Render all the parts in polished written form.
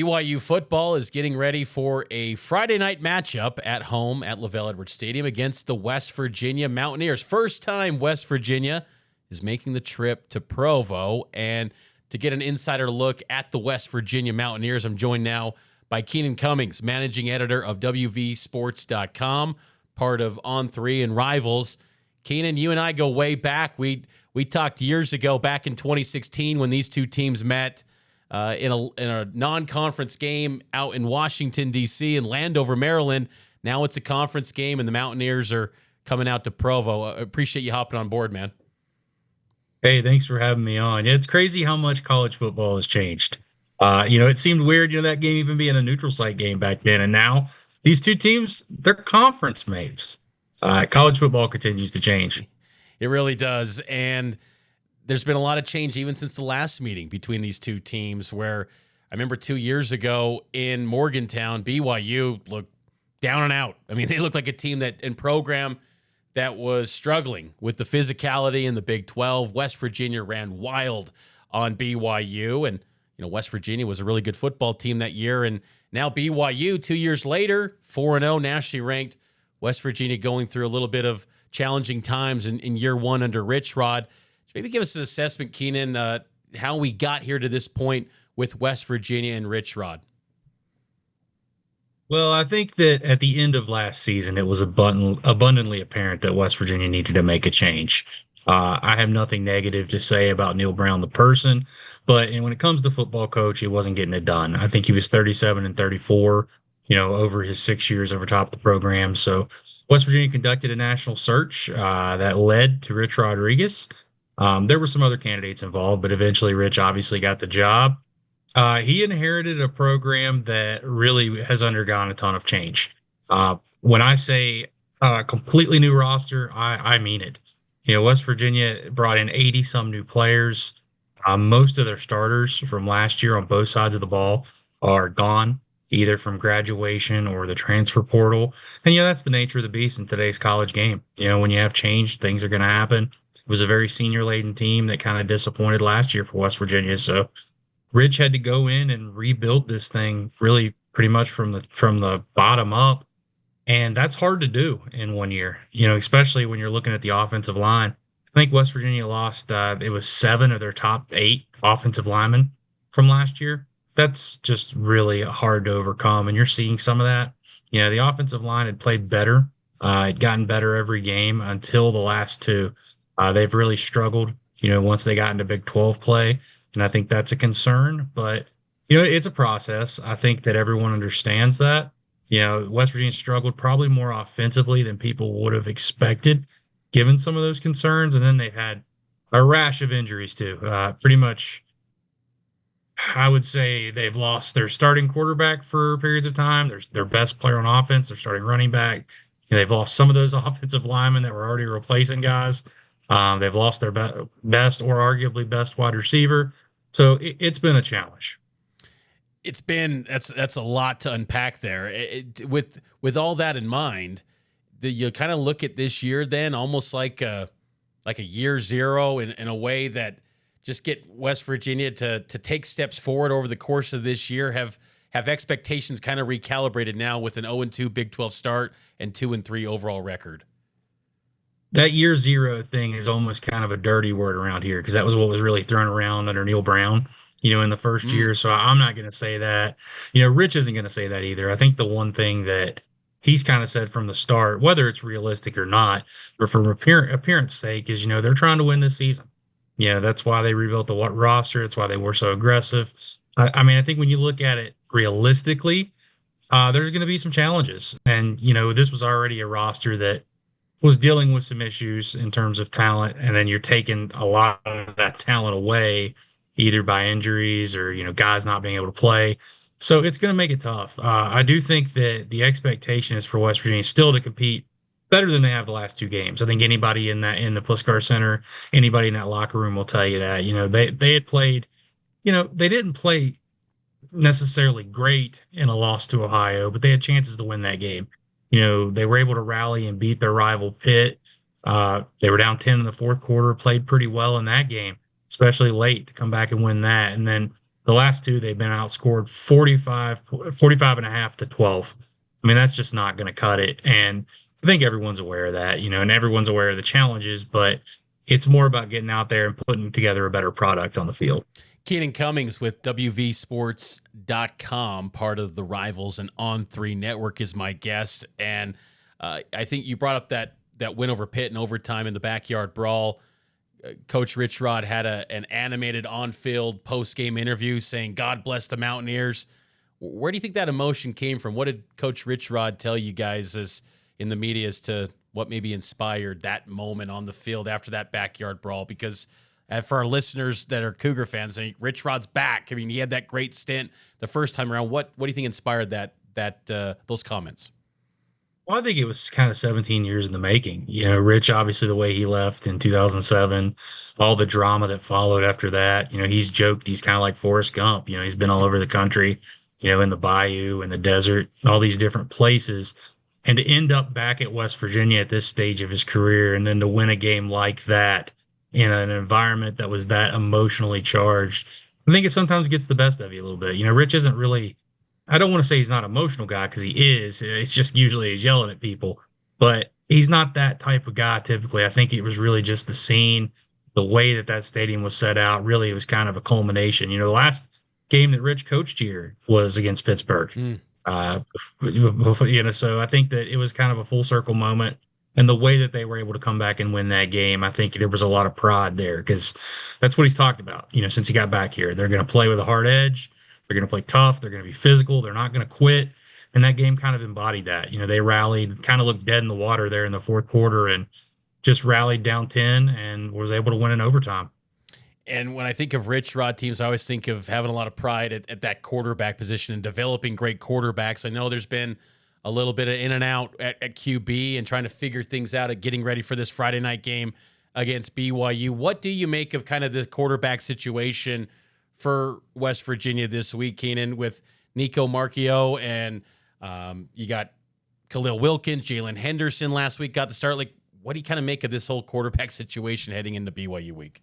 BYU football is getting ready for a Friday night matchup at home at LaVell Edwards Stadium against the West Virginia Mountaineers. First time West Virginia is making the trip to Provo. And to get an insider look at the West Virginia Mountaineers, I'm joined now by Keenan Cummings, managing editor of WVSports.com, part of On3 and Rivals. Keenan, you and I go way back. We talked years ago, back in 2016, when these two teams met in a non-conference game out in Washington, D.C., in Landover, Maryland. Now it's a conference game, and the Mountaineers are coming out to Provo. I appreciate you hopping on board, man. Hey, thanks for having me on. Yeah, it's crazy how much college football has changed. It seemed weird, that game even being a neutral site game back then. And now these two teams, they're conference mates. College football continues to change. It really does. And there's been a lot of change even since the last meeting between these two teams, where I remember 2 years ago in Morgantown, BYU looked down and out. I mean, they looked like a team and program that was struggling with the physicality in the Big 12. West Virginia ran wild on BYU, and West Virginia was a really good football team that year. And now BYU, 2 years later, 4-0, nationally ranked. West Virginia going through a little bit of challenging times in year one under Rich Rod. Maybe give us an assessment, Keenan, how we got here to this point with West Virginia and Rich Rod. Well, I think that at the end of last season, it was abundantly apparent that West Virginia needed to make a change. I have nothing negative to say about Neil Brown, the person, but when it comes to football coach, he wasn't getting it done. I think he was 37 and 34, over his 6 years over top of the program. So West Virginia conducted a national search that led to Rich Rodriguez. There were some other candidates involved, but eventually Rich obviously got the job. He inherited a program that really has undergone a ton of change. When I say completely new roster, I mean it. West Virginia brought in 80-some new players. Most of their starters from last year on both sides of the ball are gone, either from graduation or the transfer portal. And, that's the nature of the beast in today's college game. When you have change, things are going to happen. It was a very senior-laden team that kind of disappointed last year for West Virginia. So Rich had to go in and rebuild this thing really pretty much from the bottom up. And that's hard to do in 1 year, especially when you're looking at the offensive line. I think West Virginia lost, it was 7 of their top 8 offensive linemen from last year. That's just really hard to overcome. And you're seeing some of that. The offensive line had played better. It gotten better every game until the last two. They've really struggled, once they got into Big 12 play. And I think that's a concern. But, it's a process. I think that everyone understands that. West Virginia struggled probably more offensively than people would have expected, given some of those concerns. And then they've had a rash of injuries, too. Pretty much, I would say they've lost their starting quarterback for periods of time. Their best player on offense, their starting running back. They've lost some of those offensive linemen that were already replacing guys. They've lost their best or arguably best wide receiver. So it's been a challenge. That's a lot to unpack there. With all that in mind, you kind of look at this year then almost like a year zero in a way that just get West Virginia to take steps forward over the course of this year, have expectations kind of recalibrated now with an 0-2 Big 12 start and 2-3 overall record. That year zero thing is almost kind of a dirty word around here, because that was what was really thrown around under Neil Brown, in the first year. So I'm not going to say that. Rich isn't going to say that either. I think the one thing that he's kind of said from the start, whether it's realistic or not, but for appearance sake, is, they're trying to win this season. That's why they rebuilt the roster. It's why they were so aggressive. I think when you look at it realistically, there's going to be some challenges. And, this was already a roster that was dealing with some issues in terms of talent, and then you're taking a lot of that talent away, either by injuries or, guys not being able to play. So it's going to make it tough. I do think that the expectation is for West Virginia still to compete better than they have the last 2 games. I think anybody in the Pliskar Center, anybody in that locker room will tell you that. They had played, they didn't play necessarily great in a loss to Ohio, but they had chances to win that game. They were able to rally and beat their rival Pitt. They were down 10 in the fourth quarter, played pretty well in that game, especially late to come back and win that. And then The last two, they've been outscored 45 and a half to 12. I mean, that's just not going to cut it. And I think everyone's aware of that, and everyone's aware of the challenges, but it's more about getting out there and putting together a better product on the field. Keenan Cummings with WVSports.com, part of the Rivals and On3 Network, is my guest. And I think you brought up that win over Pitt in overtime in the backyard brawl. Coach Rich Rod had an animated on-field post-game interview saying, "God bless the Mountaineers." Where do you think that emotion came from? What did Coach Rich Rod tell you guys as in the media as to what maybe inspired that moment on the field after that backyard brawl? Because for our listeners that are Cougar fans, Rich Rod's back. I mean, he had that great stint the first time around. What do you think inspired those comments? Well, I think it was kind of 17 years in the making. Rich, obviously, the way he left in 2007, all the drama that followed after that. He's joked he's kind of like Forrest Gump. He's been all over the country, in the bayou, in the desert, all these different places. And to end up back at West Virginia at this stage of his career and then to win a game like that in an environment that was that emotionally charged, I think it sometimes gets the best of you a little bit. Rich isn't really, I don't want to say he's not an emotional guy because he is. It's just usually he's yelling at people, but he's not that type of guy typically. I think it was really just the scene, the way that stadium was set out. Really, it was kind of a culmination. The last game that Rich coached here was against Pittsburgh. So I think that it was kind of a full circle moment. And the way that they were able to come back and win that game, I think there was a lot of pride there because that's what he's talked about, since he got back here. They're going to play with a hard edge. They're going to play tough. They're going to be physical. They're not going to quit. And that game kind of embodied that. They rallied, kind of looked dead in the water there in the fourth quarter and just rallied down 10 and was able to win in overtime. And when I think of Rich Rod teams, I always think of having a lot of pride at that quarterback position and developing great quarterbacks. I know there's been a little bit of in and out at QB and trying to figure things out at getting ready for this Friday night game against BYU. What do you make of kind of the quarterback situation for West Virginia this week, Keenan, with Nico Marchio and you got Khalil Wilkins, Jalen Henderson last week got the start. Like, what do you kind of make of this whole quarterback situation heading into BYU week?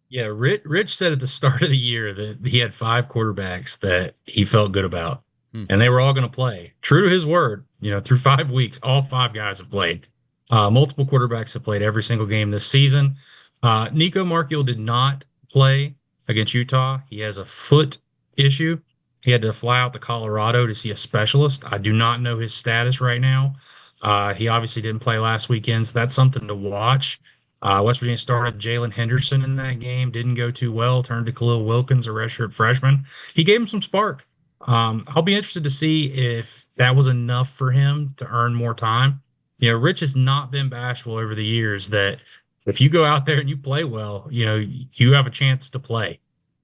Yeah, Rich said at the start of the year that he had 5 quarterbacks that he felt good about, and they were all going to play. True to his word, through 5 weeks, all 5 guys have played. Multiple quarterbacks have played every single game this season. Nico Marchio did not play against Utah. He has a foot issue. He had to fly out to Colorado to see a specialist. I do not know his status right now. He obviously didn't play last weekend, so that's something to watch. West Virginia started Jalen Henderson in that game, didn't go too well, turned to Khalil Wilkins, a redshirt freshman. He gave him some spark. I'll be interested to see if that was enough for him to earn more time. Rich has not been bashful over the years that if you go out there and you play well, you have a chance to play.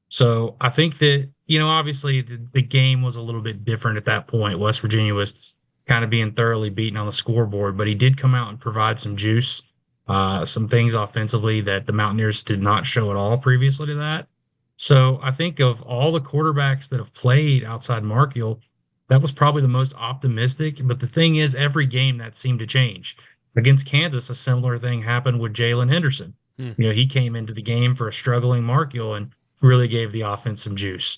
So I think that, obviously the game was a little bit different at that point. West Virginia was kind of being thoroughly beaten on the scoreboard, but he did come out and provide some juice. Some things offensively that the Mountaineers did not show at all previously to that. So I think of all the quarterbacks that have played outside Marchio, that was probably the most optimistic. But the thing is, every game that seemed to change. Against Kansas, a similar thing happened with Jalen Henderson. He came into the game for a struggling Marchio and really gave the offense some juice.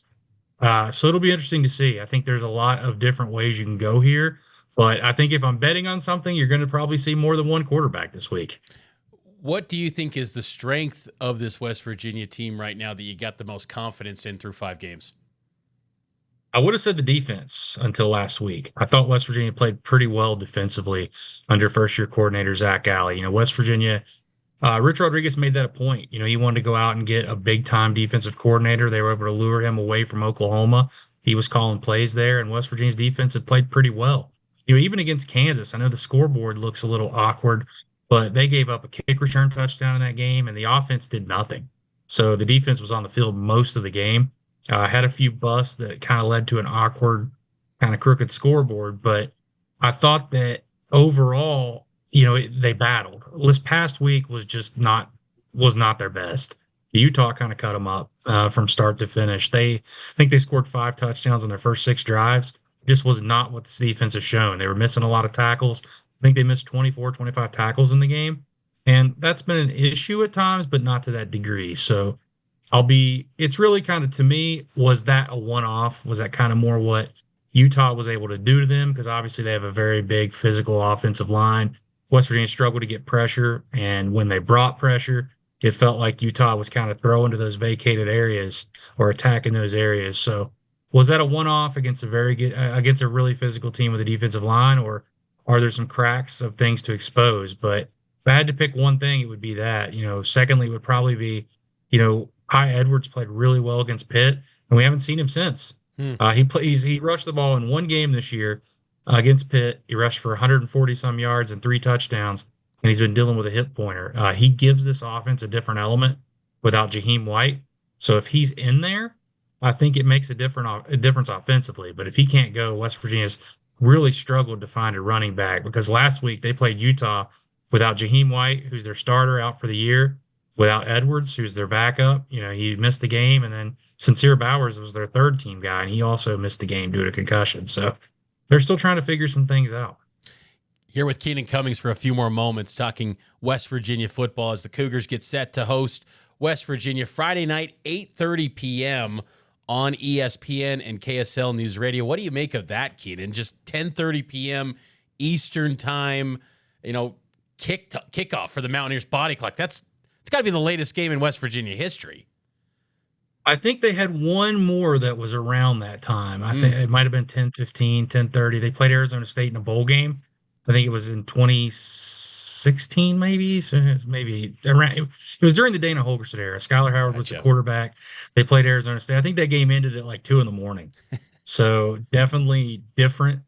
So it'll be interesting to see. I think there's a lot of different ways you can go here. But I think if I'm betting on something, you're going to probably see more than one quarterback this week. What do you think is the strength of this West Virginia team right now that you got the most confidence in through 5 games? I would have said the defense until last week. I thought West Virginia played pretty well defensively under first-year coordinator Zach Alley. West Virginia, Rich Rodriguez made that a point. He wanted to go out and get a big-time defensive coordinator. They were able to lure him away from Oklahoma. He was calling plays there, and West Virginia's defense had played pretty well. Even against Kansas, I know the scoreboard looks a little awkward, but they gave up a kick return touchdown in that game, and the offense did nothing. So the defense was on the field most of the game. Had a few busts that kind of led to an awkward, kind of crooked scoreboard, but I thought that overall, they battled. This past week was not their best. Utah kind of cut them up from start to finish. I think they scored 5 touchdowns on their first 6 drives. This was not what this defense has shown. They were missing a lot of tackles. I think they missed 24, 25 tackles in the game. And that's been an issue at times, but not to that degree. So It's really kind of, to me, was that a one-off? Was that kind of more what Utah was able to do to them? Because obviously they have a very big physical offensive line. West Virginia struggled to get pressure, and when they brought pressure, it felt like Utah was kind of throwing to those vacated areas or attacking those areas. So was that a one-off against against a really physical team with a defensive line, or are there some cracks of things to expose? But if I had to pick one thing, it would be that. Secondly, would probably be, Ty Edwards played really well against Pitt, and we haven't seen him since. He rushed the ball in one game this year against Pitt. He rushed for 140 some yards and 3 touchdowns, and he's been dealing with a hip pointer. He gives this offense a different element without Jaheim White. So if he's in there, I think it makes a difference offensively. But if he can't go, West Virginia's really struggled to find a running back, because last week they played Utah without Jaheim White, who's their starter, out for the year, without Edwards, who's their backup. He missed the game, and then Sincere Bowers was their third team guy, and he also missed the game due to concussion. So they're still trying to figure some things out. Here with Keenan Cummings for a few more moments, talking West Virginia football as the Cougars get set to host West Virginia Friday night, 8:30 p.m. on ESPN and KSL NewsRadio. What do you make of that, Keenan? Just 10:30 p.m. Eastern time, kickoff for the Mountaineers body clock. It's got to be the latest game in West Virginia history. I think they had one more that was around that time. I think it might have been 10:15, 10:30. They played Arizona State in a bowl game. I think it was in 2016, maybe. So maybe around. It was during the Dana Holgorsen era. Skylar Howard was the quarterback. They played Arizona State. I think that game ended at like 2 a.m. So definitely different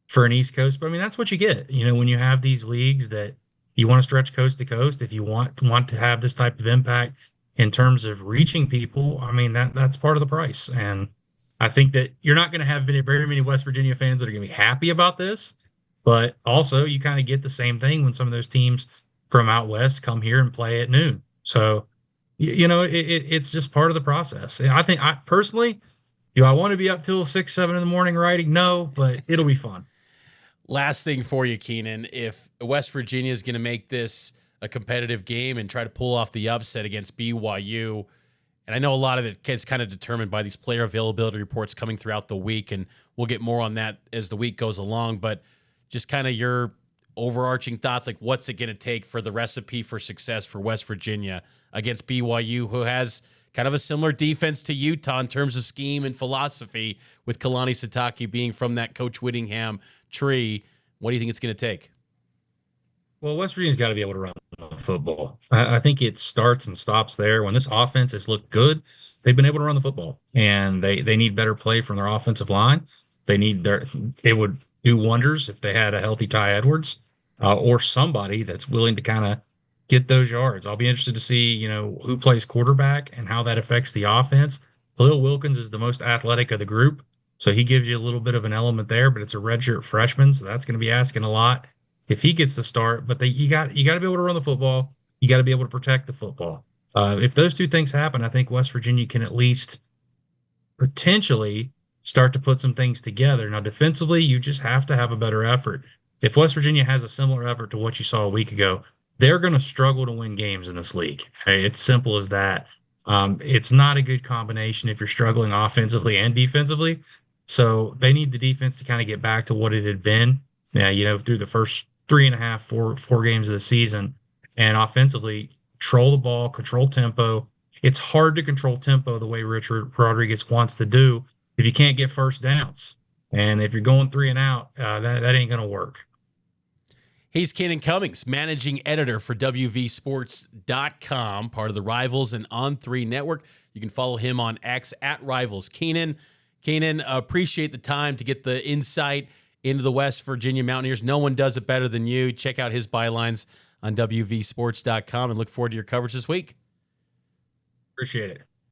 for an East Coast. But I mean, that's what you get. When you have these leagues that you want to stretch coast to coast, if you want to have this type of impact in terms of reaching people, I mean, that's part of the price. And I think that you're not going to have very many West Virginia fans that are going to be happy about this. But also, you kind of get the same thing when some of those teams from out west come here and play at noon. So, it's just part of the process. And I personally, do I want to be up till 6, 7 in the morning writing? No, but it'll be fun. Last thing for you, Keenan, if West Virginia is going to make this a competitive game and try to pull off the upset against BYU, and I know a lot of it gets kind of determined by these player availability reports coming throughout the week, and we'll get more on that as the week goes along, but just kind of your overarching thoughts, like what's it going to take for the recipe for success for West Virginia against BYU, who has kind of a similar defense to Utah in terms of scheme and philosophy, with Kalani Sitake being from that Coach Whittingham tree. What do you think it's going to take? Well, West Virginia's got to be able to run the football. I think it starts and stops there. When this offense has looked good, they've been able to run the football, and they need better play from their offensive line. It would do wonders if they had a healthy Ty Edwards or somebody that's willing to kind of get those yards. I'll be interested to see, who plays quarterback and how that affects the offense. Khalil Wilkins is the most athletic of the group, so he gives you a little bit of an element there, but it's a redshirt freshman, so that's going to be asking a lot if he gets the start. But you got to be able to run the football. You got to be able to protect the football. If those two things happen, I think West Virginia can at least potentially start to put some things together. Now, defensively, you just have to have a better effort. If West Virginia has a similar effort to what you saw a week ago, they're going to struggle to win games in this league. It's simple as that. It's not a good combination if you're struggling offensively and defensively. So they need the defense to kind of get back to what it had been, through the first 3.5, four games of the season. And offensively, control the ball, control tempo. It's hard to control tempo the way Richard Rodriguez wants to do if you can't get first downs. And if you're going 3 and out, that ain't going to work. He's Keenan Cummings, managing editor for WVSports.com, part of the Rivals and On3 network. You can follow him on X @Rivals. Keenan, appreciate the time to get the insight into the West Virginia Mountaineers. No one does it better than you. Check out his bylines on WVSports.com and look forward to your coverage this week. Appreciate it.